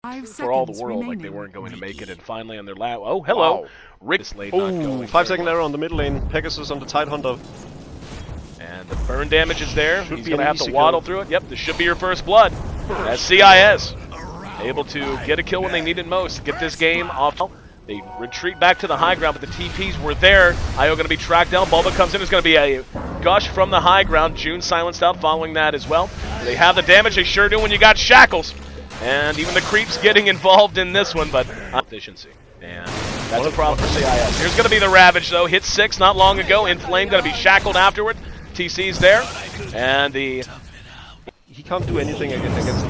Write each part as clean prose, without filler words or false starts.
for all the world like they weren't going to make it, and finally on their lap. Oh, hello! Wow. Rick this late not going 5-second error on the mid lane. Pegasus on the Tidehunter. And the burn damage is there. He's going to have to waddle through it. Yep, this should be your first blood. As CIS able to get a kill when they need it most. Get this game off. They retreat back to the high ground, but the TPs were there. IO going to be tracked down. Bulba comes in. There's going to be a gush from the high ground. June silenced out following that as well. They have the damage. They sure do when you got shackles. And even the creeps getting involved in this one, but efficiency. And that's a problem for CIS. Here's going to be the Ravage, though. Hit 6 not long ago. Inflame going to be shackled afterward. TC's there. And the... He can't do anything against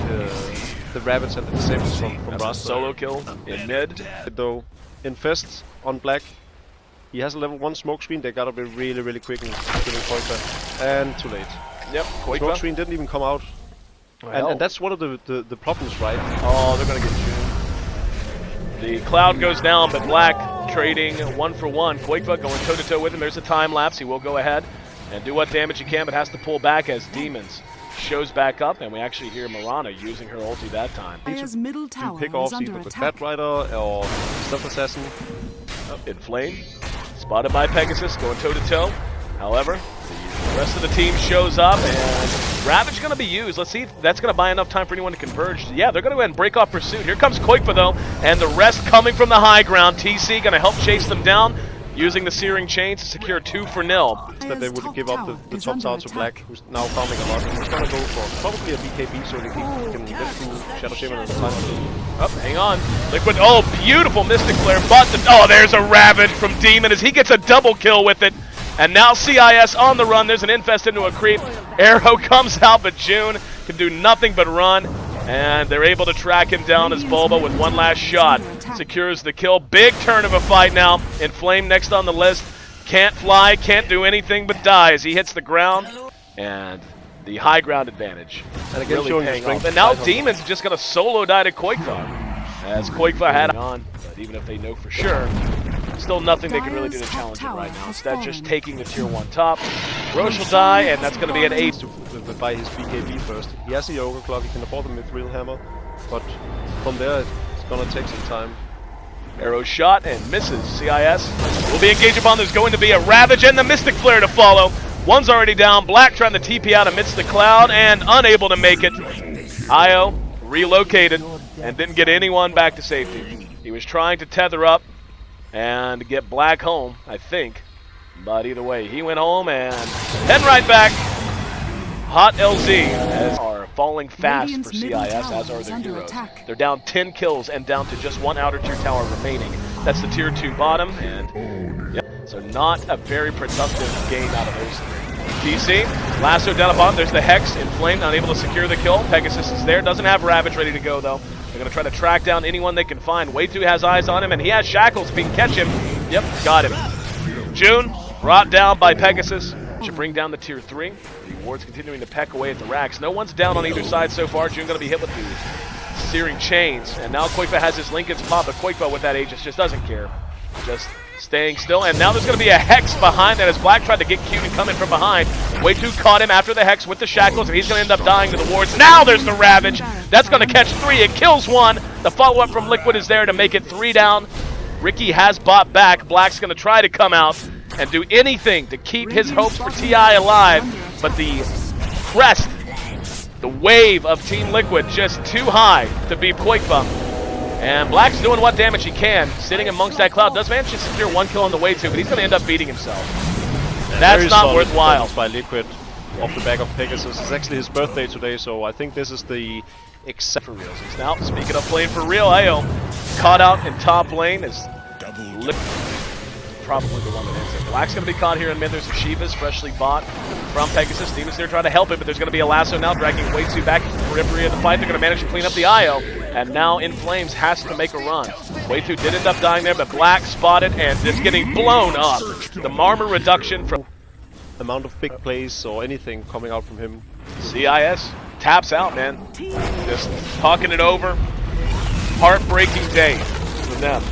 the Rabbits and the Disables from Rasta. Solo kill in mid. Though, Infest on Black. He has a level 1 smoke screen. They gotta be really, really quick in killing qojqva. And too late. Yep, qojqva. Smoke screen didn't even come out. Well. And that's one of the problems, right? Oh, they're gonna get June. The cloud goes down, but Black trading 1 for 1. qojqva going toe-to-toe with him. There's a time lapse. He will go ahead and do what damage he can, but has to pull back as Demons shows back up, and we actually hear Mirana using her ulti that time. Middle tower pick off either with Batrider or Stealth Assassin. Inflame, spotted by Pegasus, going toe-to-toe. However, the rest of the team shows up, and Ravage going to be used. Let's see if that's going to buy enough time for anyone to converge. Yeah, they're going to go ahead and break off pursuit. Here comes qojqva, though, and the rest coming from the high ground. TC going to help chase them down, using the Searing Chains to secure 2-0. That they would give up the top tower to Black, who's now farming a lot. He's going to go for probably a BKB so that he can get through Shadow Shaman and the time. Oh, hang on. Liquid, oh, beautiful Mystic Flare, but oh, there's a Ravage from Demon as he gets a double kill with it. And now CIS on the run. There's an Infest into a creep. Arrow comes out, but June can do nothing but run. And they're able to track him down as Bulba with one last shot secures the kill. Big turn of a fight now. Inflame next on the list. Can't fly, can't do anything but die as he hits the ground. And the high ground advantage and again, really paying off. And now Demon's just going to solo die to qojqva. As qojqva had on, but even if they know for sure, still nothing they can really do to challenge it right now. Instead, just taking the tier 1 top. Roche will die, and that's going to be an 8. To buy his BKB first. He has a Yoga Clock, he can afford the Mithril Hammer, but from there it's going to take some time. Arrow shot and misses. CIS will be engaged upon. There's going to be a Ravage and the Mystic Flare to follow. One's already down. Black trying to TP out amidst the cloud and unable to make it. IO relocated and didn't get anyone back to safety. He was trying to tether up and get Black home, I think. But either way, he went home and head right back. Hot LZ as are falling fast for CIS, as are their heroes. They're down 10 kills and down to just 1 outer tier tower remaining. That's the tier 2 bottom, and yep, so not a very productive game out of those three. DC, lasso down a bottom. There's the Hex, Inflamed, unable to secure the kill. Pegasus is there, doesn't have Ravage ready to go though. They're going to try to track down anyone they can find. Waytu has eyes on him, and he has shackles if he can catch him. Yep, got him. June, brought down by Pegasus. Should bring down the tier 3. The ward's continuing to peck away at the racks. No one's down on either side so far. June going to be hit with the Searing Chains. And now qojqva has his Lincoln's pop, but qojqva with that Aegis just doesn't care. Just staying still. And now there's going to be a Hex behind that as Black tried to get cute and come in from behind. Waytu caught him after the Hex with the shackles, and he's going to end up dying to the wards. Now there's the Ravage. That's going to catch 3. It kills 1. The follow-up from Liquid is there to make it 3 down. Ricky has bought back. Black's going to try to come out and do anything to keep his hopes for TI alive, but the crest, the wave of Team Liquid just too high to beat qojqva. And Black's doing what damage he can, sitting amongst that cloud. Does manage to secure 1 kill on the way too, but he's going to end up beating himself. That's not worthwhile. By Liquid off the back of Pegasus. It's actually his birthday today, so I think this is the except for real. Now, speaking of playing for real, IO caught out in top lane is probably the one that ends it. Black's going to be caught here in mid. There's a Shivas freshly bought from Pegasus. Demon's there trying to help it, but there's going to be a lasso now dragging Waytu back into the periphery of the fight. They're going to manage to clean up the IO, and now Inflames has to make a run. Waytu did end up dying there, but Black spotted and just getting blown up. The Marmor reduction from amount of big plays or anything coming out from him. CIS taps out, man. Just talking it over. Heartbreaking day for them.